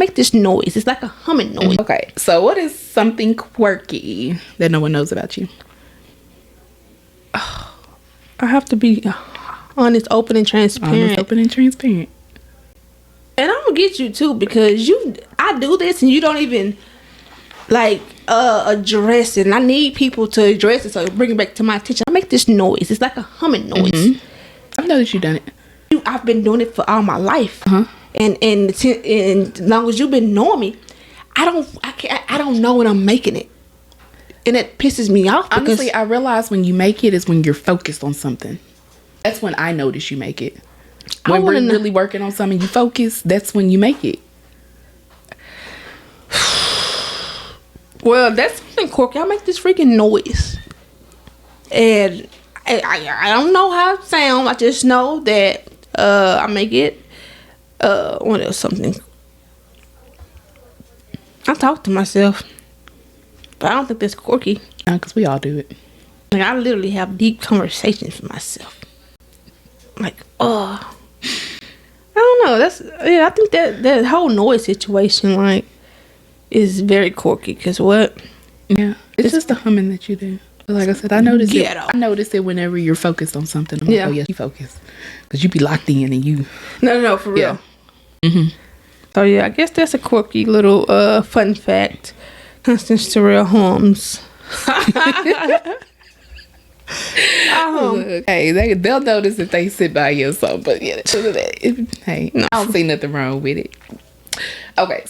make this noise. It's like a humming noise. Okay, so what is something quirky that no one knows about you? I have to be honest, open, and transparent. And I'm gonna get you too, because I do this and you don't even like address it. And I need people to address it, so bring it back to my attention. I make this noise. It's like a humming noise. I've noticed you've done it. I've been doing it for all my life. And as long as you've been knowing me, I don't know when I'm making it, and it pisses me off. Honestly, I realize when you make it is when you're focused on something. That's when I notice you make it. When we're really working on something, you focus. That's when you make it. Well, that's something quirky. I make this freaking noise, and I don't know how it sounds. I just know that I make it. What else? Something. I talk to myself, but I don't think that's quirky. Because we all do it. Like, I literally have deep conversations with myself. Like, I don't know. I think that whole noise situation, like, is very quirky. Cause what? Yeah, it's just the humming that you do. But like I said, I notice it. I notice it whenever you're focused on something. I'm like, oh yeah, you focus, cause you be locked in and you. No, for real. So yeah, I guess that's a quirky little fun fact. Constance Terrell Holmes. Hey, they'll notice if they sit by you or something. But yeah, hey, I don't see nothing wrong with it. Okay.